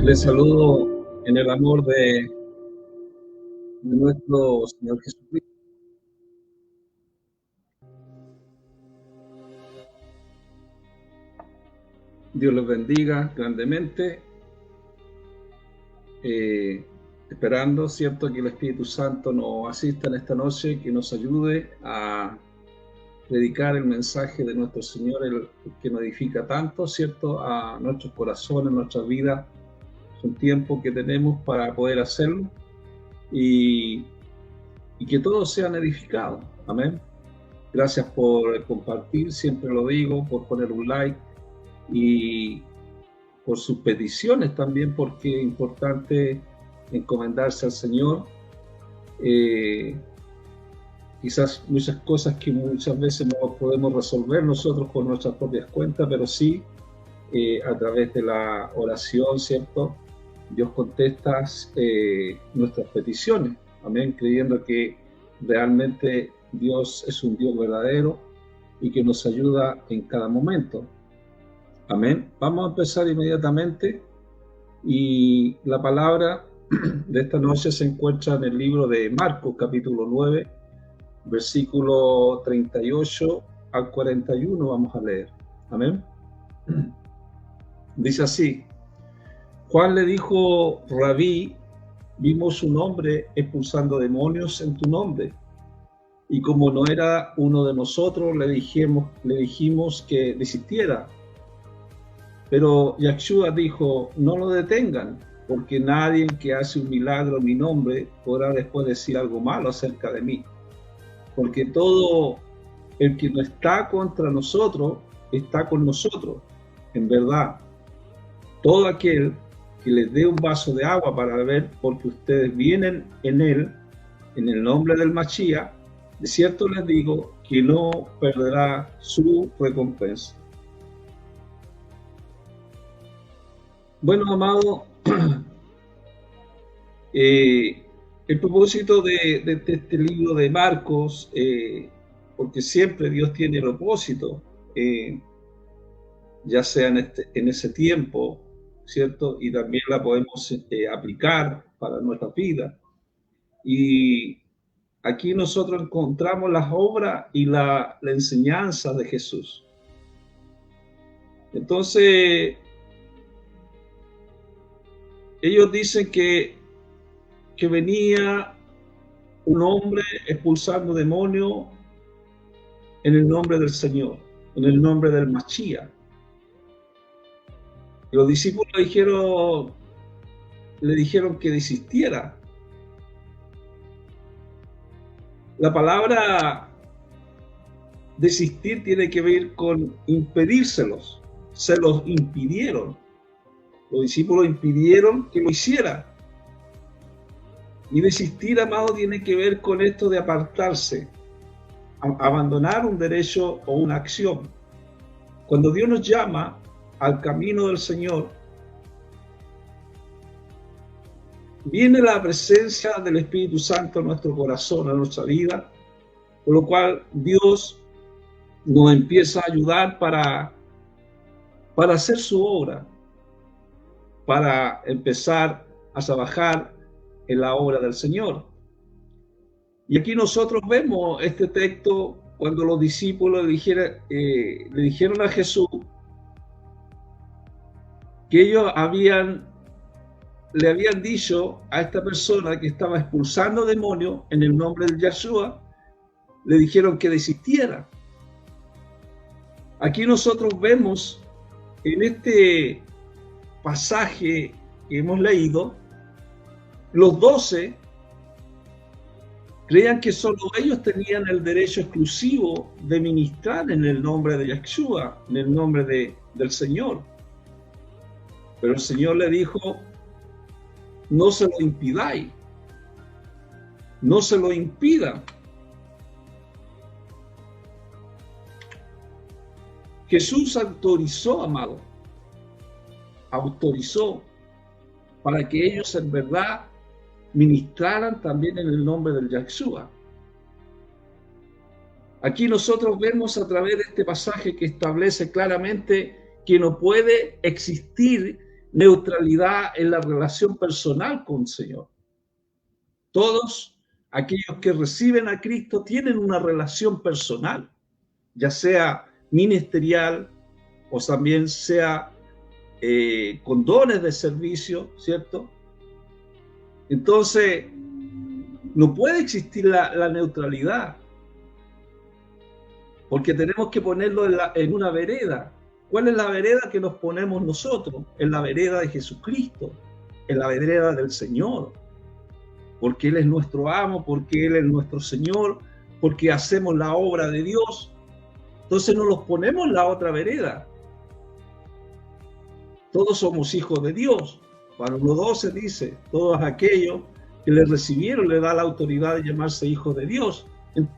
Les saludo en el amor de nuestro Señor Jesucristo. Dios les bendiga grandemente, esperando, ¿cierto?, que el Espíritu Santo nos asista en esta noche, que nos ayude a predicar el mensaje de nuestro Señor, el que nos edifica tanto, ¿cierto?, a nuestros corazones, nuestras vidas. Es un tiempo que tenemos para poder hacerlo y que todos sean edificados. Amén. Gracias por compartir, siempre lo digo, por poner un like y por sus peticiones también, porque es importante encomendarse al Señor. Quizás muchas cosas que muchas veces no podemos resolver nosotros con nuestras propias cuentas, pero sí a través de la oración, ¿cierto? Dios contesta nuestras peticiones, amén, creyendo que realmente Dios es un Dios verdadero y que nos ayuda en cada momento. Amén. Vamos a empezar inmediatamente y la palabra de esta noche se encuentra en el libro de Marcos, capítulo 9, versículo 38 al 41, vamos a leer. Amén. Dice así: Juan le dijo: Rabí, vimos un hombre expulsando demonios en tu nombre, y como no era uno de nosotros, le dijimos que desistiera. Pero Yahshua dijo: no lo detengan, porque nadie que hace un milagro en mi nombre podrá después decir algo malo acerca de mí. Porque todo el que no está contra nosotros, está con nosotros. En verdad, todo aquel que les dé un vaso de agua para beber, porque ustedes vienen en él, en el nombre del Mashiach, de cierto les digo que no perderá su recompensa. Bueno, amado, el propósito de este libro de Marcos, porque siempre Dios tiene propósito, ya sea en ese tiempo, ¿cierto? Y también la podemos aplicar para nuestra vida. Y aquí nosotros encontramos las obras y la enseñanza de Jesús. Entonces, ellos dicen que venía un hombre expulsando demonios en el nombre del Señor, en el nombre del Mashiach. Los discípulos le dijeron que desistiera. La palabra desistir tiene que ver con impedírselos. Se los impidieron. Los discípulos impidieron que lo hiciera. Y desistir, amado, tiene que ver con esto de apartarse, abandonar un derecho o una acción. Cuando Dios nos llama al camino del Señor, viene la presencia del Espíritu Santo en nuestro corazón, en nuestra vida, por lo cual Dios nos empieza a ayudar para hacer su obra, para empezar a trabajar en la obra del Señor. Y aquí nosotros vemos este texto cuando los discípulos le dijeron a Jesús que ellos le habían dicho a esta persona que estaba expulsando demonios en el nombre de Yahshua, le dijeron que desistiera. Aquí nosotros vemos en este pasaje que hemos leído, los 12 creían que solo ellos tenían el derecho exclusivo de ministrar en el nombre de Yahshua, en el nombre del Señor. Pero el Señor le dijo: no se lo impidáis, no se lo impidan. Jesús autorizó, amado, autorizó para que ellos en verdad ministraran también en el nombre del Yahshua. Aquí nosotros vemos a través de este pasaje que establece claramente que no puede existir neutralidad en la relación personal con el Señor. Todos aquellos que reciben a Cristo tienen una relación personal, ya sea ministerial o también sea con dones de servicio, ¿cierto? Entonces, no puede existir la neutralidad, porque tenemos que ponerlo en una vereda. ¿Cuál es la vereda que nos ponemos nosotros? En la vereda de Jesucristo, en la vereda del Señor, porque Él es nuestro amo, porque Él es nuestro Señor, porque hacemos la obra de Dios. Entonces nos los ponemos en la otra vereda. Todos somos hijos de Dios. Juan 1:12 dice, todos aquellos que le recibieron le da la autoridad de llamarse hijos de Dios.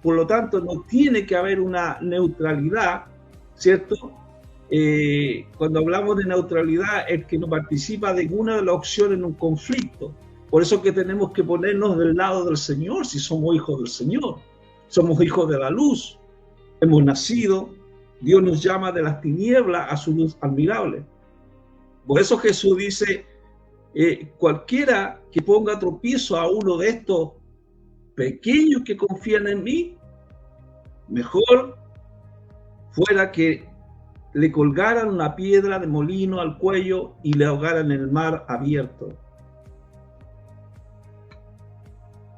Por lo tanto, no tiene que haber una neutralidad, ¿cierto? Cuando hablamos de neutralidad, es que no participa de ninguna de las opciones en un conflicto. Por eso que tenemos que ponernos del lado del Señor, si somos hijos del Señor. Somos hijos de la luz. Hemos nacido, Dios nos llama de las tinieblas a su luz admirable. Por eso Jesús dice, cualquiera que ponga tropiezo a uno de estos pequeños que confían en mí, mejor fuera que le colgaran una piedra de molino al cuello y le ahogaran en el mar abierto.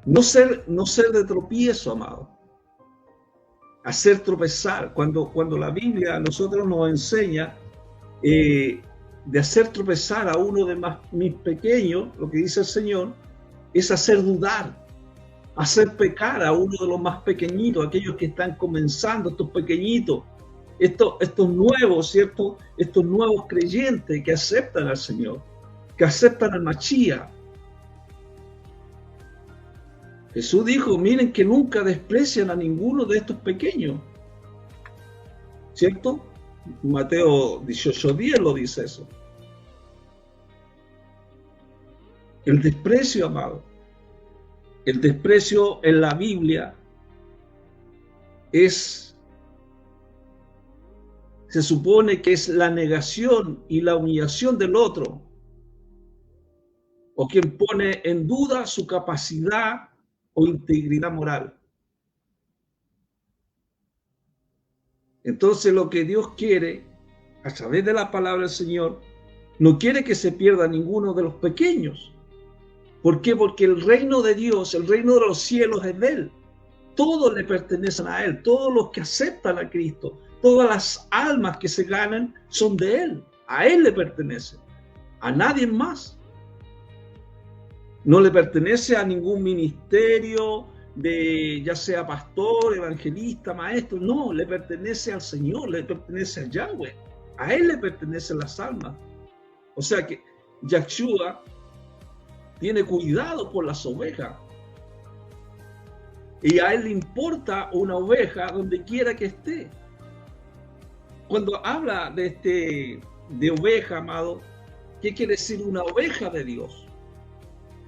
No ser de tropiezo, amado. Hacer tropezar. Cuando la Biblia a nosotros nos enseña de hacer tropezar a uno de mis pequeños, lo que dice el Señor, es hacer dudar, hacer pecar a uno de los más pequeñitos, aquellos que están comenzando, estos pequeñitos, estos nuevos, ¿cierto? Estos nuevos creyentes que aceptan al Señor, que aceptan al Mashiach. Jesús dijo, miren que nunca desprecian a ninguno de estos pequeños, ¿cierto? Mateo 18:10 lo dice eso. El desprecio, amado, el desprecio en la Biblia se supone que es la negación y la humillación del otro, o quien pone en duda su capacidad o integridad moral. Entonces lo que Dios quiere, a través de la palabra del Señor, no quiere que se pierda ninguno de los pequeños. ¿Por qué? Porque el reino de Dios, el reino de los cielos es de Él. Todos le pertenecen a Él, todos los que aceptan a Cristo, todas las almas que se ganan son de Él. A Él le pertenece, a nadie más. No le pertenece a ningún ministerio, de ya sea pastor, evangelista, maestro, no, le pertenece al Señor, le pertenece a Yahweh, a Él le pertenecen las almas. O sea que Yahshua tiene cuidado por las ovejas y a Él le importa una oveja donde quiera que esté. Cuando habla de oveja, amado, ¿qué quiere decir una oveja de Dios?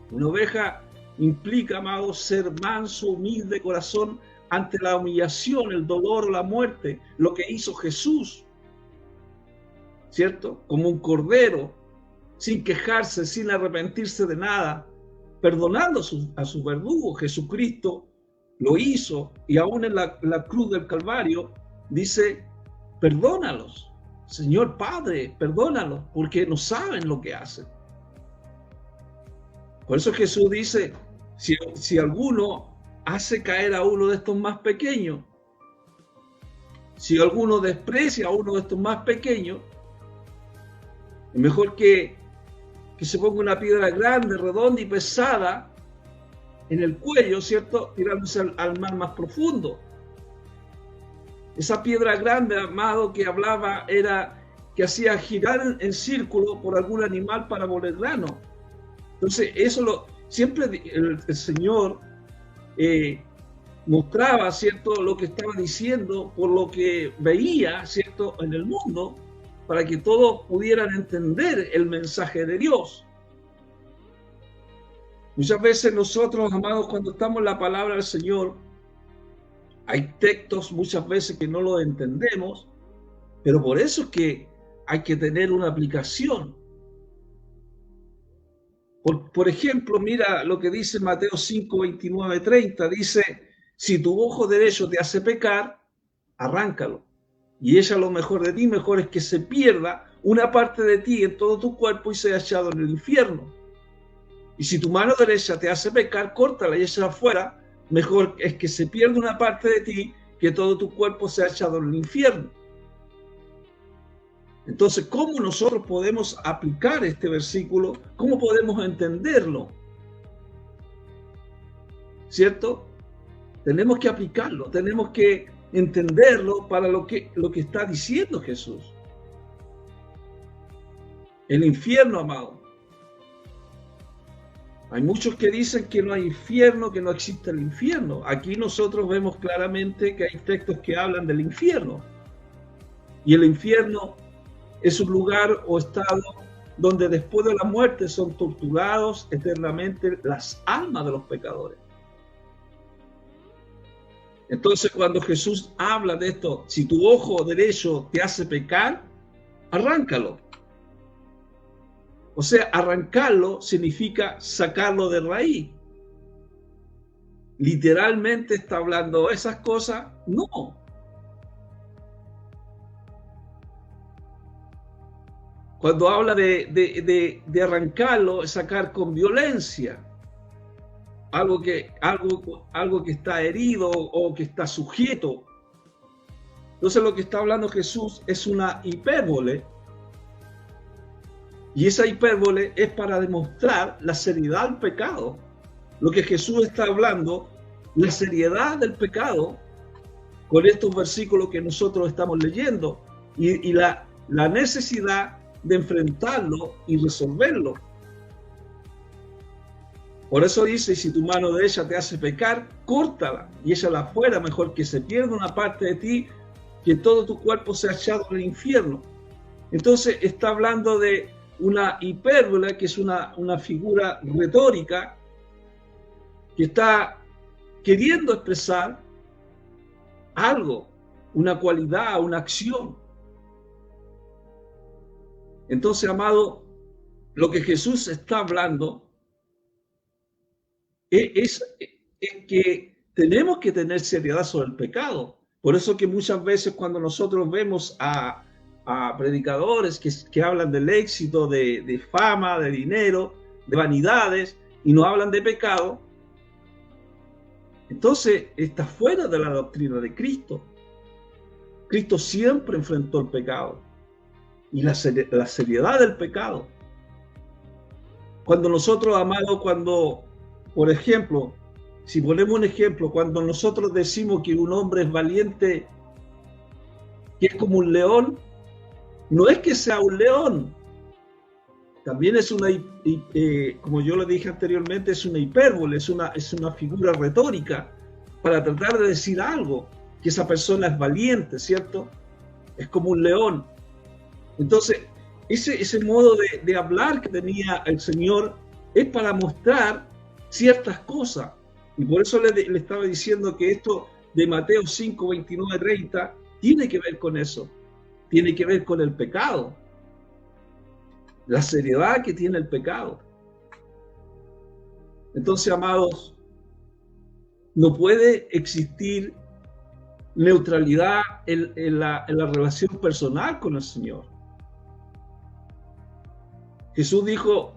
Una oveja implica, amado, ser manso, humilde de corazón ante la humillación, el dolor o la muerte, lo que hizo Jesús, ¿cierto? Como un cordero, sin quejarse, sin arrepentirse de nada, perdonando a su verdugo. Jesucristo lo hizo, y aún en la cruz del Calvario dice, perdónalos, Señor Padre, perdónalos, porque no saben lo que hacen. Por eso Jesús dice, si alguno hace caer a uno de estos más pequeños, si alguno desprecia a uno de estos más pequeños, es mejor que se ponga una piedra grande, redonda y pesada en el cuello, ¿cierto? Tirándose al mar más profundo. Esa piedra grande, amado, que hablaba, era que hacía girar en círculo por algún animal para moler grano. Entonces, eso siempre el Señor mostraba, ¿cierto?, lo que estaba diciendo por lo que veía, ¿cierto?, en el mundo, para que todos pudieran entender el mensaje de Dios. Muchas veces nosotros, amados, cuando estamos en la palabra del Señor, hay textos muchas veces que no los entendemos, pero por eso es que hay que tener una aplicación. Por ejemplo, mira lo que dice Mateo 5, 29, 30. Dice, si tu ojo derecho te hace pecar, arráncalo. Y ella lo mejor de ti, mejor es que se pierda una parte de ti en todo tu cuerpo y sea echado en el infierno. Y si tu mano derecha te hace pecar, córtala y échala afuera. Mejor es que se pierda una parte de ti que todo tu cuerpo sea echado en el infierno. Entonces, ¿cómo nosotros podemos aplicar este versículo? ¿Cómo podemos entenderlo? ¿Cierto? Tenemos que aplicarlo, tenemos que entenderlo para lo que está diciendo Jesús. El infierno, amado. Hay muchos que dicen que no hay infierno, que no existe el infierno. Aquí nosotros vemos claramente que hay textos que hablan del infierno. Y el infierno es un lugar o estado donde después de la muerte son torturados eternamente las almas de los pecadores. Entonces, cuando Jesús habla de esto, si tu ojo derecho te hace pecar, arráncalo. O sea, arrancarlo significa sacarlo de raíz. ¿Literalmente está hablando esas cosas? No. Cuando habla de arrancarlo, es sacar con violencia. Algo que está herido o que está sujeto. Entonces lo que está hablando Jesús es una hipérbole. Y esa hipérbole es para demostrar la seriedad del pecado. Lo que Jesús está hablando, la seriedad del pecado, con estos versículos que nosotros estamos leyendo, y la necesidad de enfrentarlo y resolverlo. Por eso dice, si tu mano derecha te hace pecar, córtala y échala afuera, mejor que se pierda una parte de ti, que todo tu cuerpo sea echado al infierno. Entonces está hablando de una hipérbole, que es una figura retórica, que está queriendo expresar algo, una cualidad, una acción. Entonces, amado, lo que Jesús está hablando es que tenemos que tener seriedad sobre el pecado. Por eso que muchas veces cuando nosotros vemos a predicadores que hablan del éxito, de fama, de dinero, de vanidades, y no hablan de pecado, entonces está fuera de la doctrina de Cristo. Cristo siempre enfrentó el pecado y la seriedad del pecado. Cuando nosotros, amados, por ejemplo, si ponemos un ejemplo, cuando nosotros decimos que un hombre es valiente, que es como un león, no es que sea un león, también es una, como yo lo dije anteriormente, es una hipérbole, es una figura retórica para tratar de decir algo, que esa persona es valiente, ¿cierto? Es como un león. Entonces, ese modo de hablar que tenía el Señor es para mostrar ciertas cosas. Y por eso le estaba diciendo que esto de Mateo 5, 29, 30 tiene que ver con eso. Tiene que ver con el pecado. La seriedad que tiene el pecado. Entonces, amados, no puede existir neutralidad en la relación personal con el Señor. Jesús dijo,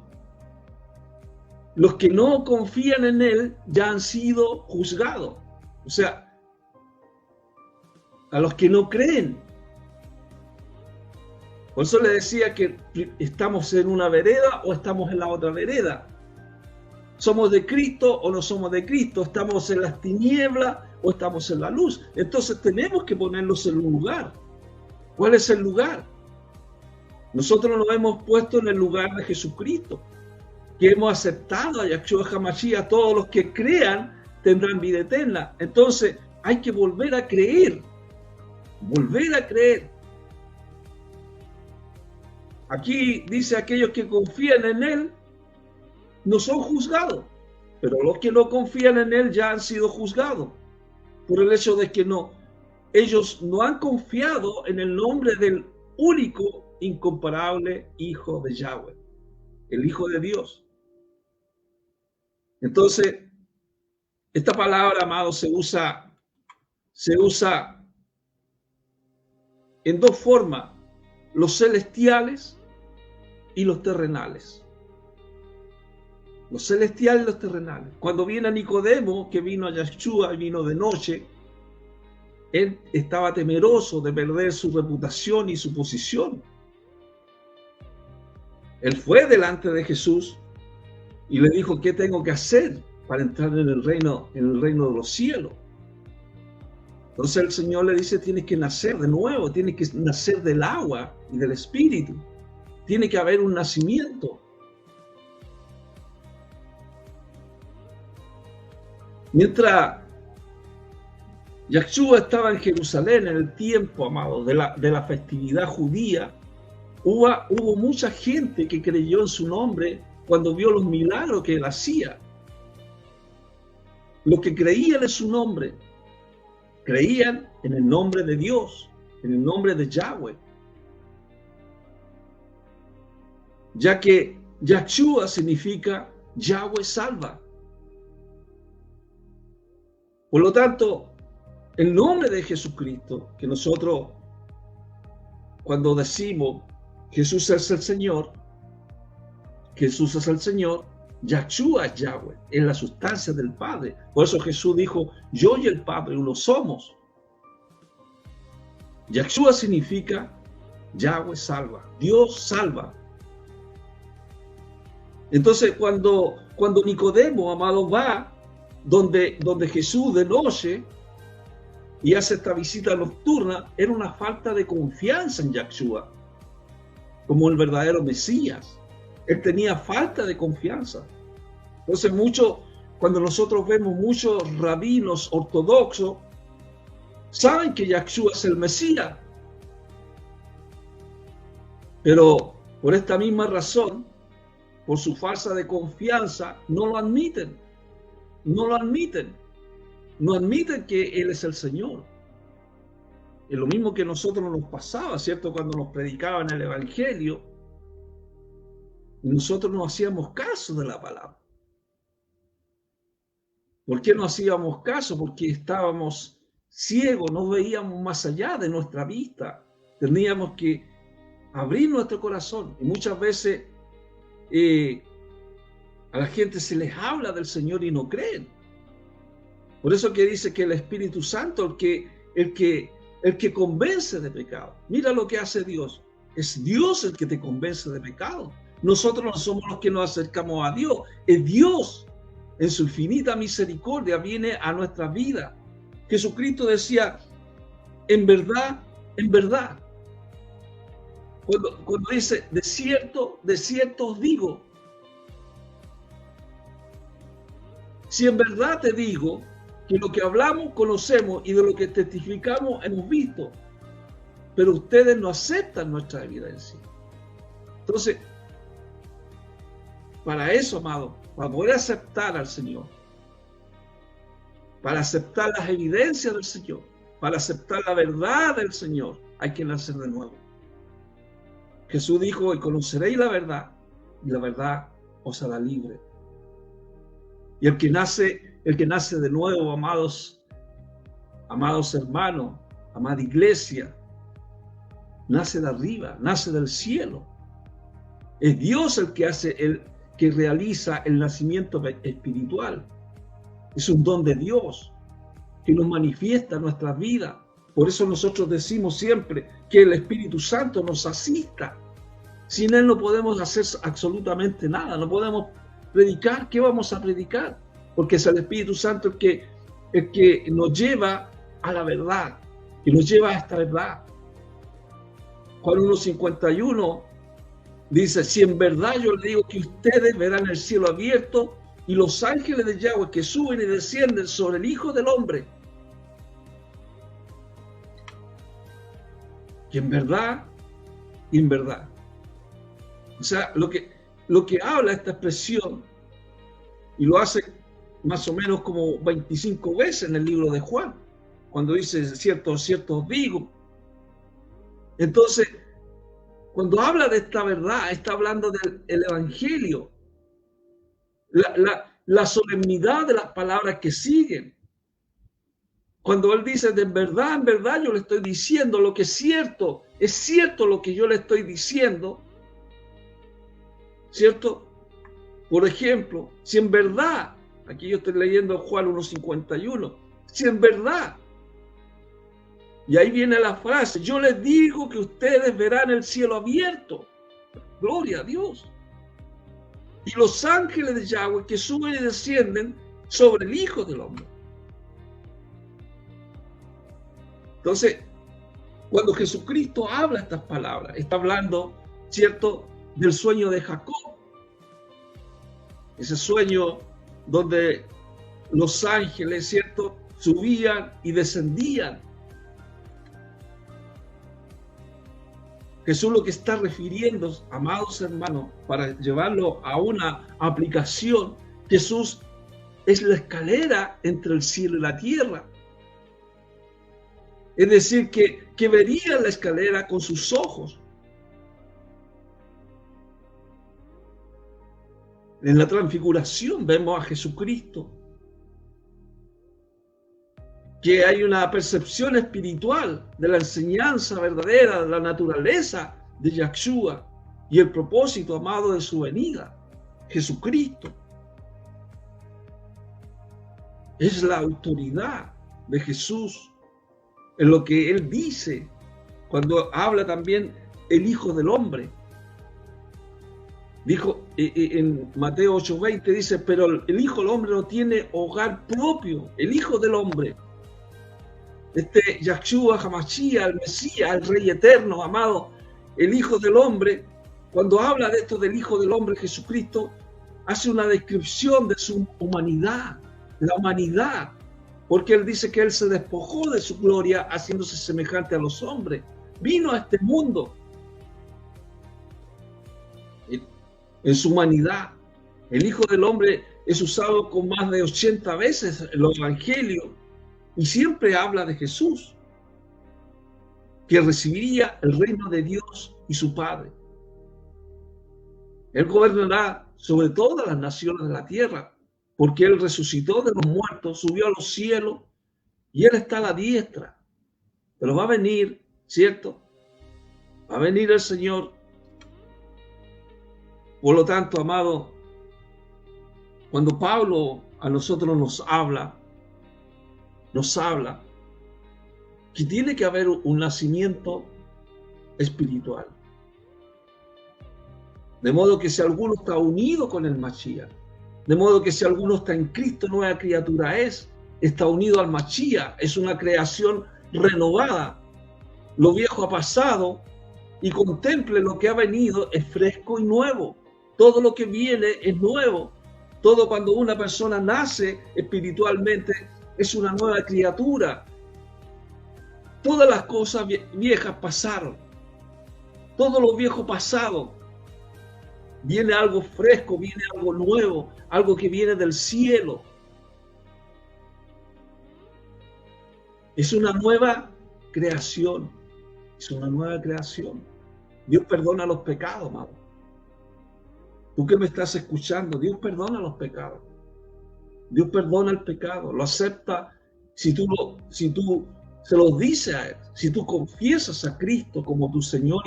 los que no confían en Él ya han sido juzgados. O sea, a los que no creen. Por eso le decía que estamos en una vereda o estamos en la otra vereda. ¿Somos de Cristo o no somos de Cristo? ¿Estamos en las tinieblas o estamos en la luz? Entonces tenemos que ponerlos en un lugar. ¿Cuál es el lugar? Nosotros nos hemos puesto en el lugar de Jesucristo, que hemos aceptado a Yahshua HaMashiach. Todos los que crean tendrán vida eterna. Entonces hay que volver a creer. Volver a creer. Aquí dice, aquellos que confían en Él no son juzgados, pero los que no confían en Él ya han sido juzgados por el hecho de que ellos no han confiado en el nombre del único, incomparable Hijo de Yahweh, el Hijo de Dios. Entonces, esta palabra, amado, se usa en dos formas, los celestiales y los terrenales. Los celestiales y los terrenales. Cuando viene a Nicodemo, que vino a Yeshua y vino de noche, él estaba temeroso de perder su reputación y su posición. Él fue delante de Jesús y le dijo, ¿qué tengo que hacer para entrar en el reino de los cielos? Entonces el Señor le dice, tienes que nacer de nuevo, tienes que nacer del agua y del Espíritu. Tiene que haber un nacimiento. Mientras Yeshua estaba en Jerusalén en el tiempo, amado, de la festividad judía, hubo mucha gente que creyó en su nombre cuando vio los milagros que él hacía. Los que creían en su nombre, creían en el nombre de Dios, en el nombre de Yahweh. Ya que Yeshua significa Yahweh salva. Por lo tanto, el nombre de Jesucristo, que nosotros cuando decimos Jesús es el Señor, Yeshua es Yahweh, es la sustancia del Padre. Por eso Jesús dijo, yo y el Padre uno somos. Yeshua significa Yahweh salva, Dios salva. Entonces cuando Nicodemo, amado, va donde Jesús de noche y hace esta visita nocturna, era una falta de confianza en Yeshua como el verdadero Mesías. Él tenía falta de confianza. Entonces cuando nosotros vemos muchos rabinos ortodoxos, saben que Yeshua es el Mesías. Pero por esta misma razón, por su falta de confianza, no lo admiten. No lo admiten. No admiten que Él es el Señor. Es lo mismo que a nosotros nos pasaba, ¿cierto? Cuando nos predicaban el Evangelio, nosotros no hacíamos caso de la palabra. ¿Por qué no hacíamos caso? Porque estábamos ciegos, no veíamos más allá de nuestra vista. Teníamos que abrir nuestro corazón. Y muchas veces a la gente se les habla del Señor y no creen. Por eso que dice que el Espíritu Santo, el que convence de pecado. Mira lo que hace Dios. Es Dios el que te convence de pecado. Nosotros no somos los que nos acercamos a Dios. Es Dios, en su infinita misericordia, viene a nuestra vida. Jesucristo decía, en verdad, cuando dice, de cierto os digo. Si en verdad te digo que lo que hablamos conocemos y de lo que testificamos hemos visto, pero ustedes no aceptan nuestra evidencia. Entonces, para eso, amado, para poder aceptar al Señor, para aceptar las evidencias del Señor, para aceptar la verdad del Señor, hay que nacer de nuevo. Jesús dijo, y conoceréis la verdad, y la verdad os hará libre. Y el que nace de nuevo, amados hermanos, amada iglesia, nace de arriba, nace del cielo. Es Dios el que realiza el nacimiento espiritual. Es un don de Dios que nos manifiesta en nuestra vida. Por eso nosotros decimos siempre que el Espíritu Santo nos asista. Sin Él no podemos hacer absolutamente nada, no podemos predicar. ¿Qué vamos a predicar? Porque es el Espíritu Santo el que nos lleva a la verdad, que nos lleva a esta verdad. Juan 1:51 dice, si en verdad yo le digo que ustedes verán el cielo abierto y los ángeles de Yahweh que suben y descienden sobre el Hijo del Hombre. Que en verdad, o sea, lo que habla esta expresión, y lo hace más o menos como 25 veces en el libro de Juan, cuando dice cierto os digo. Entonces, cuando habla de esta verdad, está hablando del Evangelio. la solemnidad de las palabras que siguen. Cuando él dice, en verdad yo le estoy diciendo lo que es cierto lo que yo le estoy diciendo, ¿cierto? Por ejemplo, si en verdad, aquí yo estoy leyendo Juan 1:51, si en verdad, y ahí viene la frase, yo les digo que ustedes verán el cielo abierto, gloria a Dios, y los ángeles de Yahweh que suben y descienden sobre el Hijo del Hombre. Entonces, cuando Jesucristo habla estas palabras, está hablando, ¿cierto?, del sueño de Jacob. Ese sueño donde los ángeles, ¿cierto?, subían y descendían. Jesús lo que está refiriendo, amados hermanos, para llevarlo a una aplicación, Jesús es la escalera entre el cielo y la tierra. Es decir, que vería la escalera con sus ojos. En la transfiguración vemos a Jesucristo, que hay una percepción espiritual de la enseñanza verdadera de la naturaleza de Yahshua y el propósito amado de su venida, Jesucristo. Es la autoridad de Jesús en lo que él dice cuando habla también el Hijo del Hombre. Dijo en Mateo 8:20, dice, pero el Hijo del Hombre no tiene hogar propio, el Hijo del Hombre. Yahshua Hamashiach, el Mesías, el Rey Eterno, amado, el Hijo del Hombre, cuando habla de esto del Hijo del Hombre, Jesucristo, hace una descripción de su humanidad, la humanidad, porque él dice que él se despojó de su gloria haciéndose semejante a los hombres. Vino a este mundo en su humanidad. El Hijo del Hombre es usado con más de 80 veces en los evangelios y siempre habla de Jesús, que recibiría el reino de Dios y su Padre. Él gobernará sobre todas las naciones de la tierra, porque él resucitó de los muertos, subió a los cielos y él está a la diestra. Pero va a venir, ¿cierto? Va a venir el Señor. Por lo tanto, amado, cuando Pablo a nosotros nos habla que tiene que haber un nacimiento espiritual. De modo que si alguno está unido con el Mashiach, de modo que si alguno está en Cristo, nueva criatura es, está unido al Mashiach, es una creación renovada. Lo viejo ha pasado y contemple lo que ha venido, es fresco y nuevo. Todo lo que viene es nuevo. Todo cuando una persona nace espiritualmente es una nueva criatura. Todas las cosas viejas pasaron. Todo lo viejo pasado. Viene algo fresco, viene algo nuevo, algo que viene del cielo. Es una nueva creación. Es una nueva creación. Dios perdona los pecados, amado. Tú que me estás escuchando, Dios perdona los pecados. Dios perdona el pecado, lo acepta si tú se lo dices a Él, si tú confiesas a Cristo como tu Señor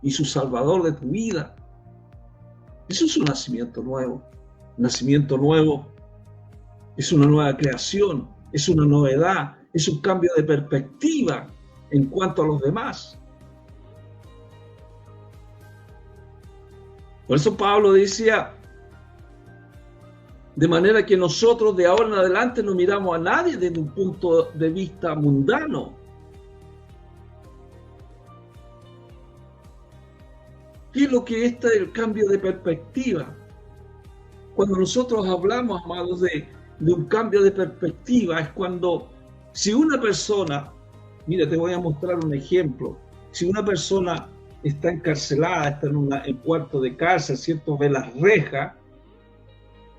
y su Salvador de tu vida. Eso es un nacimiento nuevo. Nacimiento nuevo es una nueva creación, es una novedad, es un cambio de perspectiva en cuanto a los demás. Por eso Pablo decía, de manera que nosotros de ahora en adelante no miramos a nadie desde un punto de vista mundano. ¿Qué es lo que es el cambio de perspectiva? Cuando nosotros hablamos, amados, de un cambio de perspectiva, es cuando, si una persona, mira, te voy a mostrar un ejemplo, si una persona está encarcelada, está en un cuarto de cárcel, ¿cierto? Ve las rejas,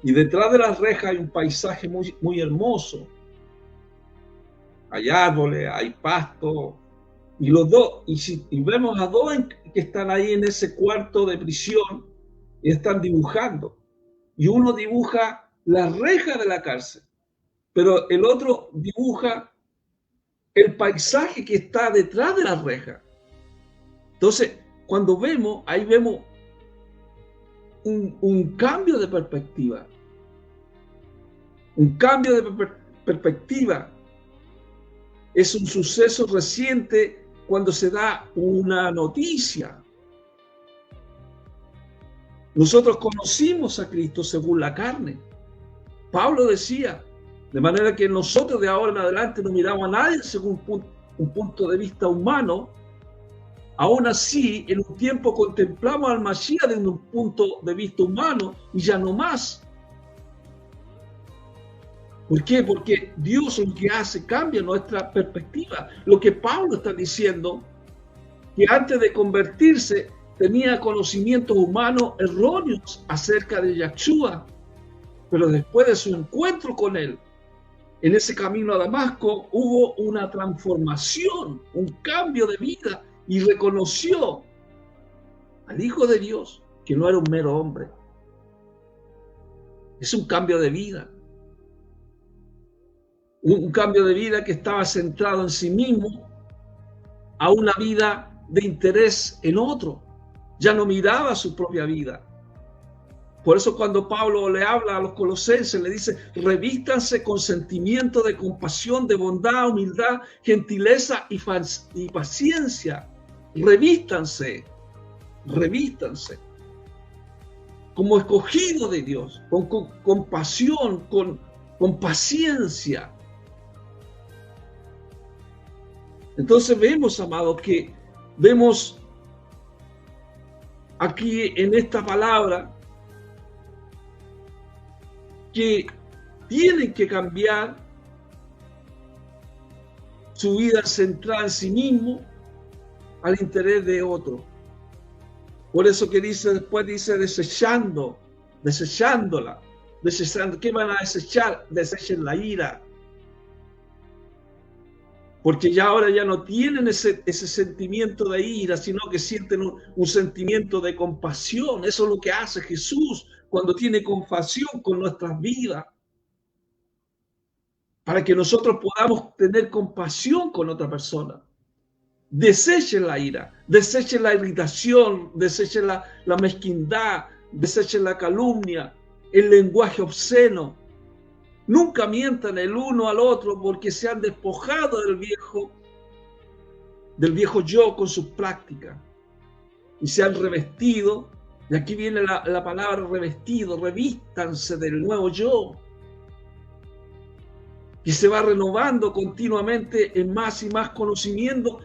y detrás de las rejas hay un paisaje muy, muy hermoso. Hay árboles, hay pasto, y los dos, y vemos a dos que están ahí en ese cuarto de prisión y están dibujando. Y uno dibuja la reja de la cárcel, pero el otro dibuja el paisaje que está detrás de la reja. Entonces, cuando vemos, ahí vemos un cambio de perspectiva. Un cambio de perspectiva es un suceso reciente cuando se da una noticia. Nosotros conocimos a Cristo según la carne. Pablo decía, de manera que nosotros de ahora en adelante no miramos a nadie según un punto de vista humano. Aún así, en un tiempo contemplamos al Mashiach desde un punto de vista humano y ya no más. ¿Por qué? Porque Dios lo que hace cambia nuestra perspectiva. Lo que Pablo está diciendo, que antes de convertirse tenía conocimientos humanos erróneos acerca de Yahshua, pero después de su encuentro con él, en ese camino a Damasco, hubo una transformación, un cambio de vida, y reconoció al Hijo de Dios, que no era un mero hombre. Es un cambio de vida. Un cambio de vida que estaba centrado en sí mismo, a una vida de interés en otro. Ya no miraba su propia vida. Por eso cuando Pablo le habla a los colosenses, le dice, revístanse con sentimiento de compasión, de bondad, humildad, gentileza y paciencia. Revístanse como escogido de Dios, con pasión, con paciencia. Entonces vemos, amados, que vemos aquí en esta palabra que tienen que cambiar su vida centrada en sí mismo al interés de otro. Por eso que después dice desechándola. ¿Qué van a desechar? Desechen la ira. Porque ya ahora ya no tienen ese sentimiento de ira, sino que sienten un sentimiento de compasión. Eso es lo que hace Jesús cuando tiene compasión con nuestras vidas. Para que nosotros podamos tener compasión con otra persona. Desechen la ira, desechen la irritación, desechen la mezquindad, desechen la calumnia, el lenguaje obsceno. Nunca mientan el uno al otro porque se han despojado del viejo yo con sus prácticas y se han revestido, y aquí viene la palabra revestido, revístanse del nuevo yo, que se va renovando continuamente en más y más conocimiento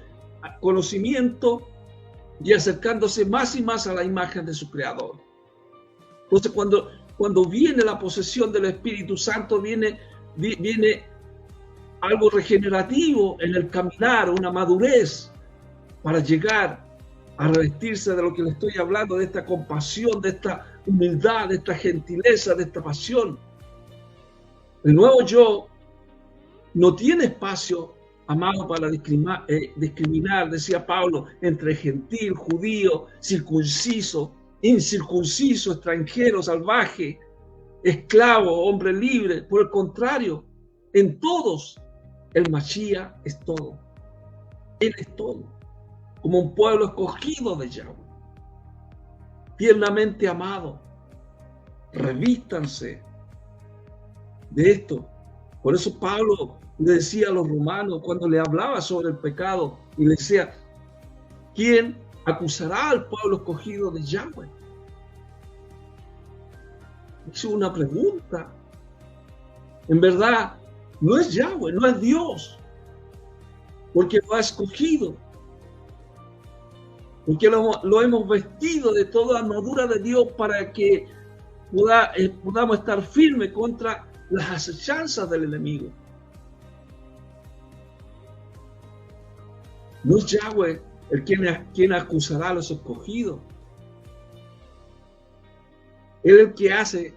y acercándose más y más a la imagen de su Creador. Entonces cuando viene la posesión del Espíritu Santo, viene algo regenerativo en el caminar, una madurez para llegar a revestirse de lo que le estoy hablando, de esta compasión, de esta humildad, de esta gentileza, de esta pasión. El nuevo yo no tiene espacio, amado, para discriminar, decía Pablo, entre gentil, judío, circunciso, incircunciso, extranjero, salvaje, esclavo, hombre libre. Por el contrario, en todos, el Mashiach es todo. Él es todo. Como un pueblo escogido de Yahweh, tiernamente amado. Revístanse de esto. Por eso Pablo le decía a los romanos, cuando le hablaba sobre el pecado, y le decía, ¿quién acusará al pueblo escogido de Yahweh? Hizo una pregunta. En verdad, no es Yahweh, no es Dios, porque lo ha escogido, porque lo hemos vestido de toda armadura de Dios para que podamos estar firmes contra las acechanzas del enemigo. No es Yahweh quien acusará a los escogidos. Él es el que hace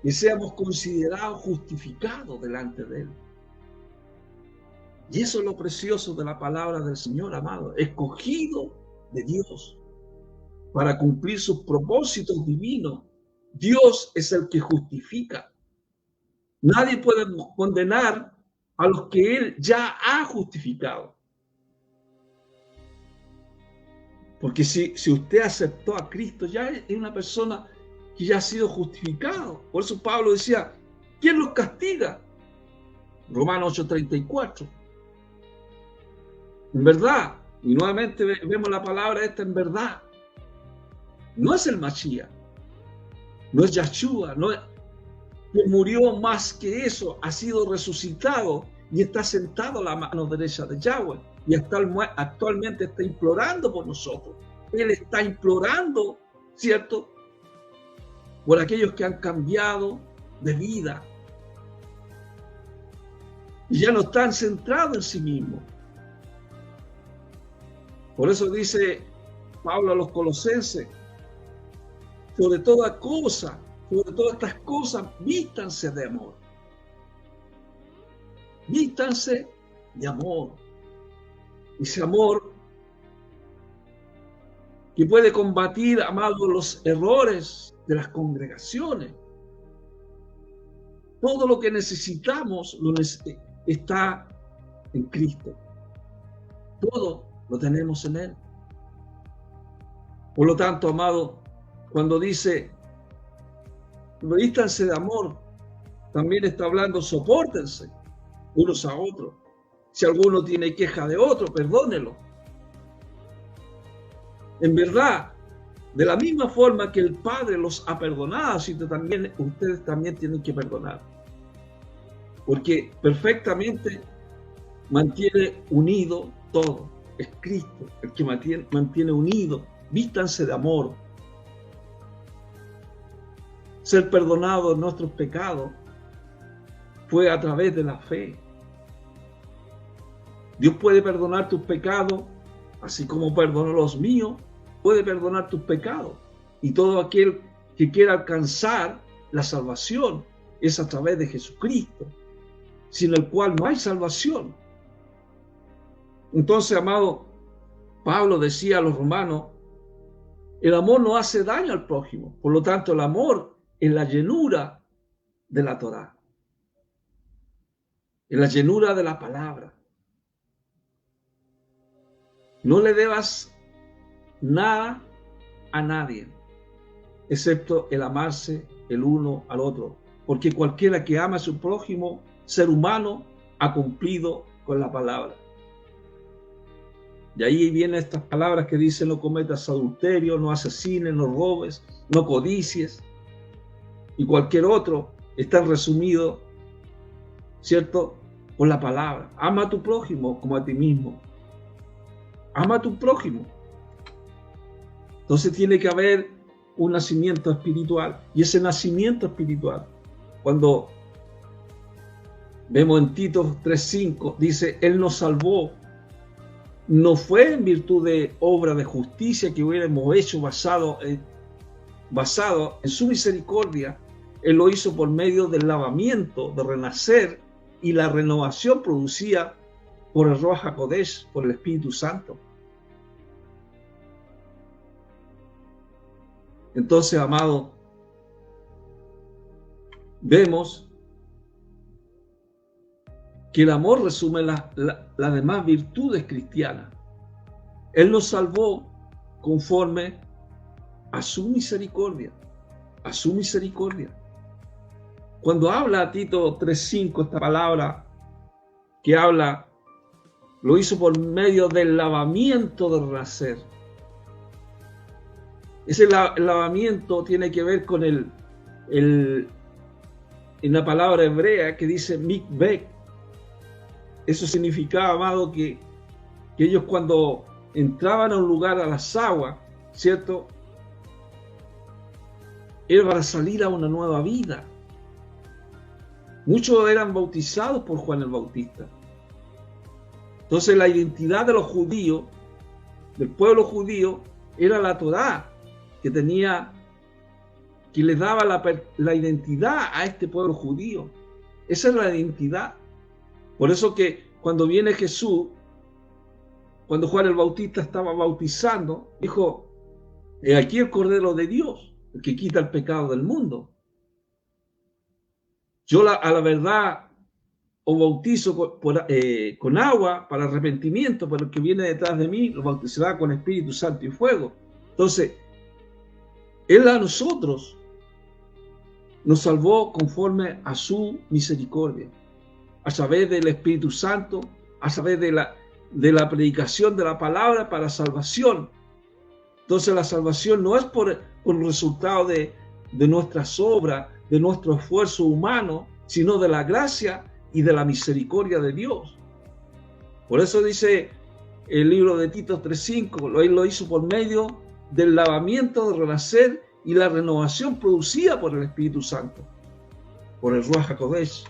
que seamos considerados justificados delante de Él. Y eso es lo precioso de la palabra del Señor, amado. Escogido de Dios para cumplir sus propósitos divinos Dios es el que justifica. Nadie puede condenar a los que Él ya ha justificado. Porque si usted aceptó a Cristo, ya es una persona que ya ha sido justificado. Por eso Pablo decía, ¿quién los castiga? Romanos 8:34. En verdad, y nuevamente vemos la palabra esta en verdad. No es el Mashiach, no es Yahshua, no es, que murió más que eso, ha sido resucitado y está sentado a la mano derecha de Yahweh y actualmente está implorando por nosotros. Él está implorando, ¿cierto?, por aquellos que han cambiado de vida y ya no están centrados en sí mismos. Por eso dice Pablo a los colosenses, sobre toda cosa, sobre todas estas cosas, vístanse de amor. Vístanse de amor. Ese amor que puede combatir, amados, los errores de las congregaciones. Todo lo que necesitamos está en Cristo. Todo lo tenemos en Él. Por lo tanto, amado, cuando dice vístanse de amor, también está hablando sopórtense unos a otros. Si alguno tiene queja de otro, perdónelo. En verdad, de la misma forma que el Padre los ha perdonado, ustedes también tienen que perdonar. Porque perfectamente mantiene unido todo. Es Cristo el que mantiene unido. Vístanse de amor. Ser perdonado de nuestros pecados fue a través de la fe. Dios puede perdonar tus pecados, así como perdonó los míos, puede perdonar tus pecados. Y todo aquel que quiera alcanzar la salvación es a través de Jesucristo, sin el cual no hay salvación. Entonces, amado, Pablo decía a los romanos, el amor no hace daño al prójimo. Por lo tanto, el amor es la llenura de la Torá, es la llenura de la palabra. No le debas nada a nadie, excepto el amarse el uno al otro, porque cualquiera que ama a su prójimo, ser humano, ha cumplido con la palabra. Y ahí vienen estas palabras que dicen: no cometas adulterio, no asesines, no robes, no codicies, y cualquier otro está resumido, ¿cierto?, por la palabra. Ama a tu prójimo como a ti mismo. Ama a tu prójimo. Entonces tiene que haber un nacimiento espiritual. Y ese nacimiento espiritual, cuando vemos en Tito 3:5, dice: Él nos salvó. No fue en virtud de obra de justicia que hubiéramos hecho basado en su misericordia. Él lo hizo por medio del lavamiento, de renacer, y la renovación producida por el Ruach HaKodesh, por el Espíritu Santo. Entonces, amado, vemos que el amor resume las demás virtudes cristianas. Él nos salvó conforme a su misericordia, a su misericordia. Cuando habla Tito 3:5, esta palabra que habla, lo hizo por medio del lavamiento del renacer. Ese lavamiento tiene que ver con en la palabra hebrea que dice mikveh. Eso significaba, amado, que ellos cuando entraban a un lugar, a las aguas, ¿cierto?, era para salir a una nueva vida. Muchos eran bautizados por Juan el Bautista. Entonces la identidad de los judíos, del pueblo judío, era la Torá, que les daba la identidad a este pueblo judío. Esa es la identidad. Por eso que cuando viene Jesús, cuando Juan el Bautista estaba bautizando, dijo: aquí el Cordero de Dios. el que quita el pecado del mundo. Yo a la verdad os bautizo con agua para arrepentimiento, pero el que viene detrás de mí lo bautizará con Espíritu Santo y fuego. Entonces, Él a nosotros nos salvó conforme a su misericordia, a través del Espíritu Santo, a través de la predicación de la palabra para salvación. Entonces la salvación no es por resultado de nuestras obras, de nuestro esfuerzo humano, sino de la gracia y de la misericordia de Dios. Por eso dice el libro de Tito 3:5, Él lo hizo por medio del lavamiento, del renacer y la renovación producida por el Espíritu Santo, por el Ruach HaKodesh.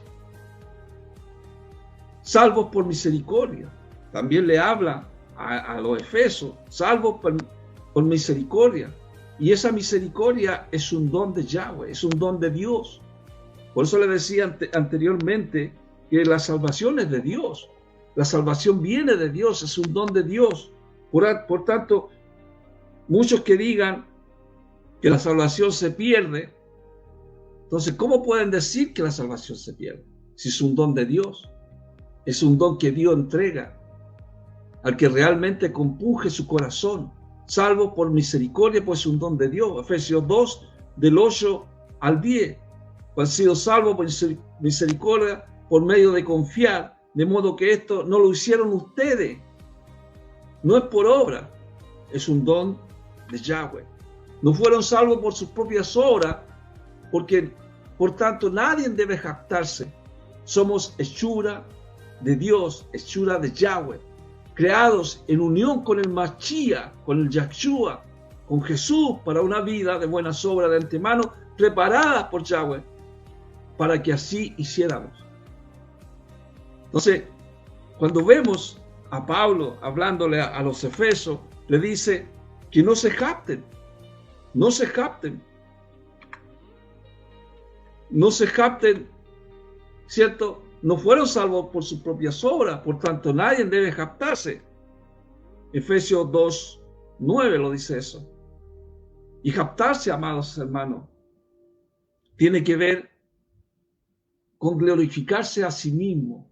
Salvos por misericordia. También le habla a los Efesios, salvos por misericordia. Y esa misericordia es un don de Yahweh, es un don de Dios. Por eso le decía anteriormente que la salvación es de Dios. La salvación viene de Dios, es un don de Dios. Por tanto, muchos que digan que la salvación se pierde, entonces, ¿cómo pueden decir que la salvación se pierde? Si es un don de Dios, es un don que Dios entrega al que realmente compuje su corazón. Salvo por misericordia, pues es un don de Dios. Efesios 2, del 8 al 10. Han sido salvos por misericordia por medio de confiar, de modo que esto no lo hicieron ustedes. No es por obra, es un don de Yahweh. No fueron salvos por sus propias obras, porque por tanto nadie debe jactarse. Somos hechura de Dios, hechura de Yahweh, creados en unión con el Mashiach, con el Yahshua, con Jesús, para una vida de buenas obras de antemano, preparadas por Yahweh, para que así hiciéramos. Entonces, cuando vemos a Pablo hablándole a los Efesios, le dice que no se jacten, no se jacten, no se jacten, ¿cierto? No fueron salvos por sus propias obras, por tanto nadie debe jactarse. Efesios 2:9 lo dice eso. Y jactarse, amados hermanos, tiene que ver con glorificarse a sí mismo.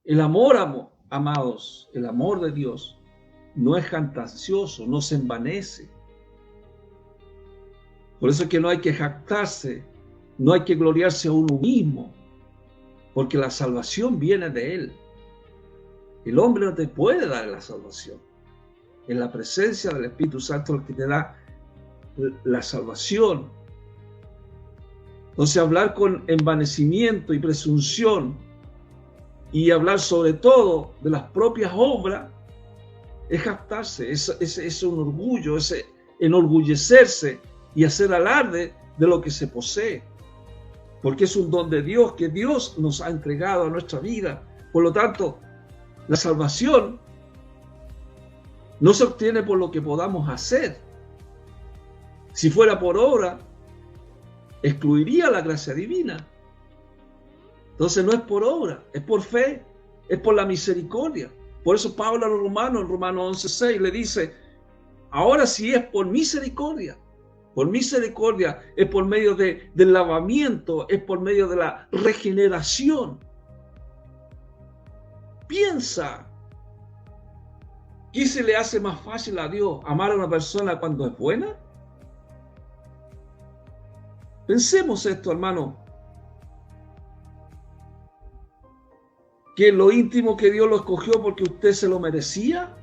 El amor, amados, el amor de Dios no es jactancioso, no se envanece. Por eso es que no hay que jactarse, no hay que gloriarse a uno mismo, porque la salvación viene de Él. El hombre no te puede dar la salvación. Es la presencia del Espíritu Santo el que te da la salvación. Entonces, hablar con envanecimiento y presunción y hablar sobre todo de las propias obras es jactarse, es un orgullo, es enorgullecerse y hacer alarde de lo que se posee, porque es un don de Dios que Dios nos ha entregado a nuestra vida. Por lo tanto, la salvación no se obtiene por lo que podamos hacer. Si fuera por obra, excluiría la gracia divina. Entonces no es por obra, es por fe, es por la misericordia. Por eso Pablo a los Romanos, en Romanos 11:6, le dice, ahora si es por misericordia, es por medio del lavamiento, es por medio de la regeneración. Piensa, ¿qué se le hace más fácil a Dios? ¿Amar a una persona cuando es buena? Pensemos esto, hermano. ¿Que lo íntimo que Dios lo escogió porque usted se lo merecía?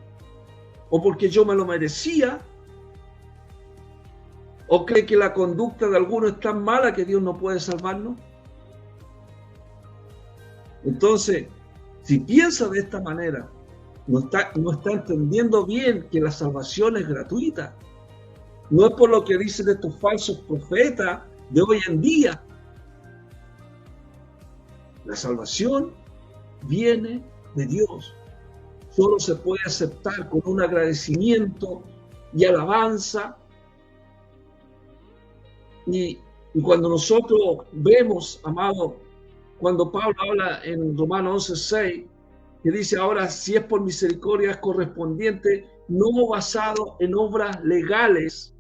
¿O porque yo me lo merecía? ¿O cree que la conducta de algunos es tan mala que Dios no puede salvarnos? Entonces, si piensa de esta manera, no está entendiendo bien que la salvación es gratuita. No es por lo que dicen estos falsos profetas de hoy en día. La salvación viene de Dios. Solo se puede aceptar con un agradecimiento y alabanza. Y cuando nosotros vemos, amado, cuando Pablo habla en Romanos 11:6, que dice, ahora si es por misericordia es correspondiente, no basado en obras legales,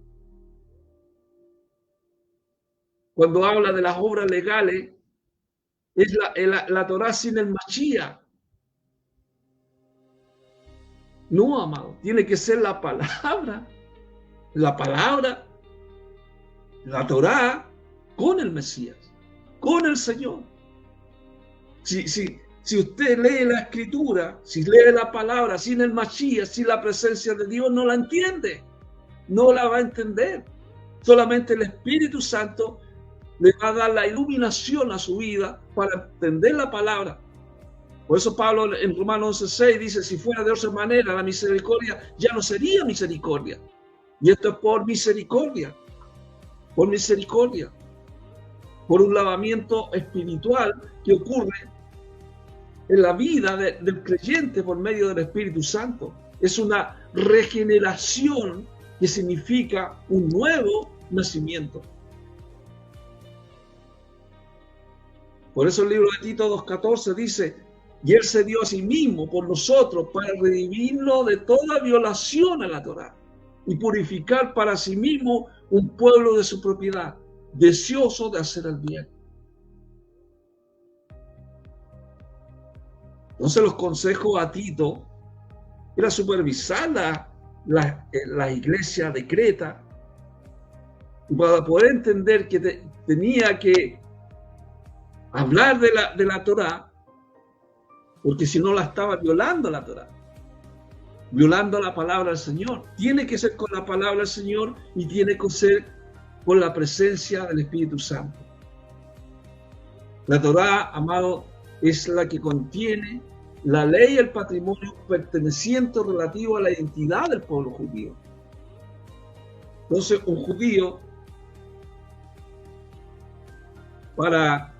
Cuando habla de las obras legales, es la Torá sin el Mashiach. No, amado, tiene que ser la palabra, la Torá, con el Mesías, con el Señor. Si usted lee la Escritura, si lee la palabra sin el Mashiach, sin la presencia de Dios, no la entiende, no la va a entender. Solamente el Espíritu Santo le va a dar la iluminación a su vida para entender la palabra. Por eso Pablo en Romanos 11:6 dice, si fuera de otra manera la misericordia ya no sería misericordia. Y esto es por misericordia, por un lavamiento espiritual que ocurre en la vida del creyente por medio del Espíritu Santo. Es una regeneración que significa un nuevo nacimiento. Por eso el libro de Tito 2:14 dice, y Él se dio a sí mismo por nosotros para redimirnos de toda violación a la Torá y purificar para sí mismo un pueblo de su propiedad, deseoso de hacer el bien. Entonces los consejos a Tito era supervisar la iglesia de Creta, y para poder entender que tenía que hablar de la Torá, porque si no la estaba violando la Torá, violando la palabra del Señor. Tiene que ser con la palabra del Señor y tiene que ser con la presencia del Espíritu Santo. La Torá, amado, es la que contiene la ley y el patrimonio perteneciente relativo a la identidad del pueblo judío. Entonces, un judío, para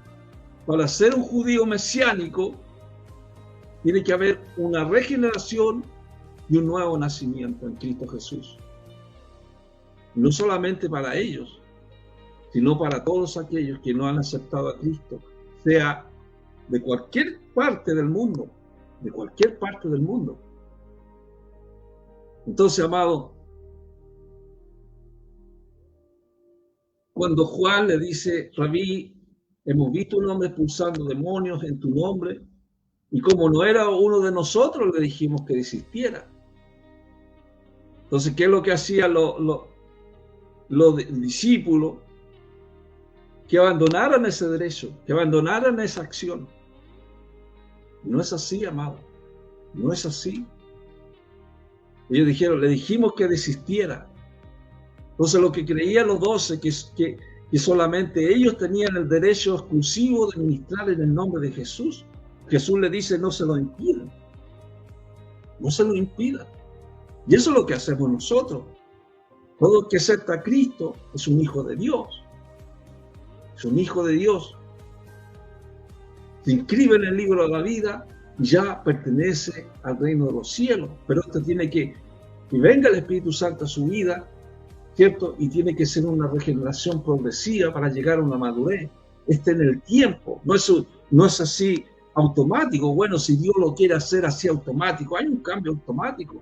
ser un judío mesiánico, tiene que haber una regeneración y un nuevo nacimiento en Cristo Jesús. No solamente para ellos, sino para todos aquellos que no han aceptado a Cristo, sea de cualquier parte del mundo, Entonces, amado, cuando Juan le dice, Rabí, hemos visto un hombre expulsando demonios en tu nombre, y como no era uno de nosotros, le dijimos que desistiera. Entonces, ¿qué es lo que hacían los discípulos? Que abandonaran ese derecho, que abandonaran esa acción. No es así, amado. No es así. Ellos dijeron, le dijimos que desistiera. Entonces, lo que creían los 12, que solamente ellos tenían el derecho exclusivo de ministrar en el nombre de Jesús. Jesús le dice, no se lo impidan. No se lo impidan. Y eso es lo que hacemos nosotros. Todo el que acepta a Cristo es un hijo de Dios. Es un hijo de Dios. Se inscribe en el libro de la vida y ya pertenece al reino de los cielos. Pero esto tiene que venga el Espíritu Santo a su vida, ¿cierto? Y tiene que ser una regeneración progresiva para llegar a una madurez. En el tiempo. No es así automático. Bueno, si Dios lo quiere hacer así automático, hay un cambio automático.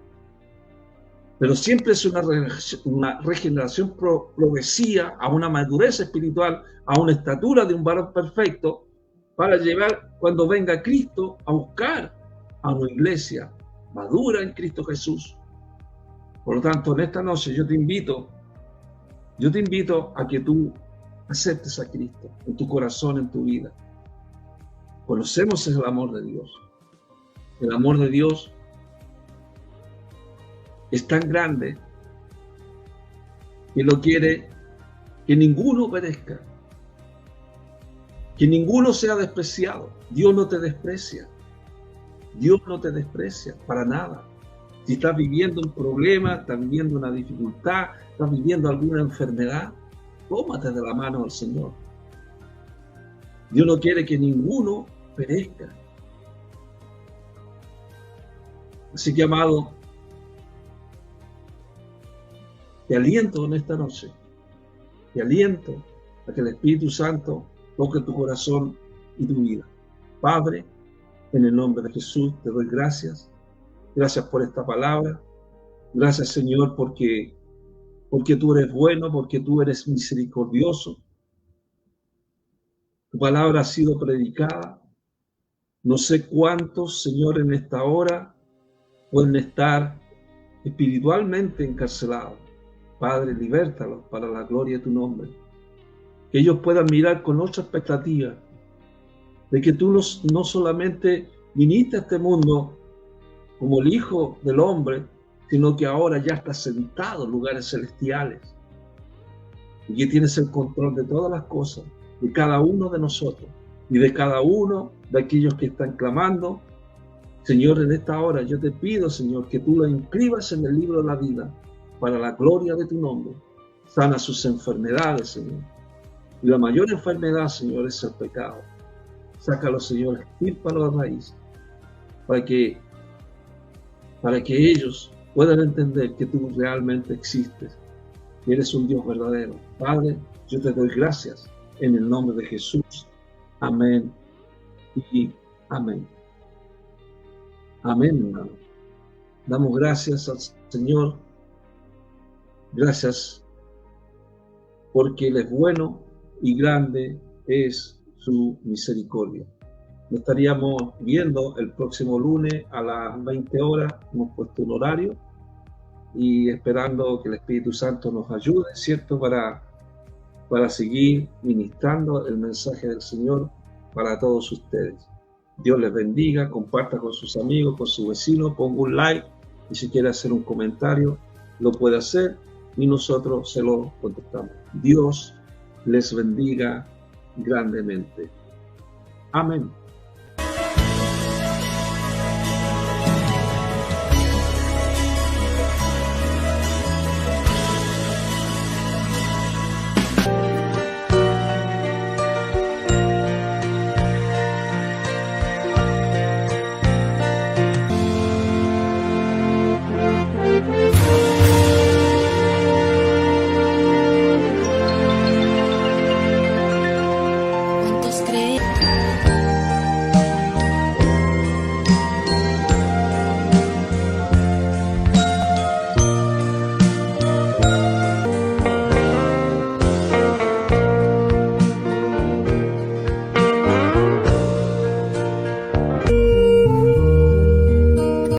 Pero siempre es una regeneración progresiva a una madurez espiritual, a una estatura de un varón perfecto, para llevar, cuando venga Cristo, a buscar a una iglesia madura en Cristo Jesús. Por lo tanto, en esta noche yo te invito a que tú aceptes a Cristo en tu corazón, en tu vida. Conocemos el amor de Dios. El amor de Dios es tan grande que lo quiere que ninguno perezca, que ninguno sea despreciado. Dios no te desprecia. Dios no te desprecia para nada. Si estás viviendo un problema, estás viviendo una dificultad, estás viviendo alguna enfermedad, tómate de la mano del Señor. Dios no quiere que ninguno perezca. Así que, amado, te aliento en esta noche. Te aliento a que el Espíritu Santo toque tu corazón y tu vida. Padre, en el nombre de Jesús te doy gracias. Gracias por esta palabra. Gracias, Señor, porque tú eres bueno, porque tú eres misericordioso. Tu palabra ha sido predicada. No sé cuántos, Señor, en esta hora pueden estar espiritualmente encarcelados. Padre, libértalos para la gloria de tu nombre. Que ellos puedan mirar con otra expectativa de que tú no solamente viniste a este mundo como el Hijo del Hombre, sino que ahora ya estás sentado en lugares celestiales y que tienes el control de todas las cosas, de cada uno de nosotros y de cada uno de aquellos que están clamando. Señor, en esta hora yo te pido, Señor, que tú lo inscribas en el libro de la vida para la gloria de tu nombre. Sana sus enfermedades, Señor. Y la mayor enfermedad, Señor, es el pecado. Sácalo, Señor, extírpalo de raíz, para que ellos puedan entender que tú realmente existes y eres un Dios verdadero. Padre, yo te doy gracias en el nombre de Jesús. Amén y amén. Amén, hermano. Damos gracias al Señor. Gracias porque Él es bueno y grande es su misericordia. Nos estaríamos viendo el próximo lunes a las 20 horas. Hemos puesto un horario y esperando que el Espíritu Santo nos ayude, ¿cierto? Para seguir ministrando el mensaje del Señor para todos ustedes. Dios les bendiga, comparta con sus amigos, con sus vecinos, ponga un like y si quiere hacer un comentario, lo puede hacer y nosotros se lo contestamos. Dios les bendiga grandemente. Amén.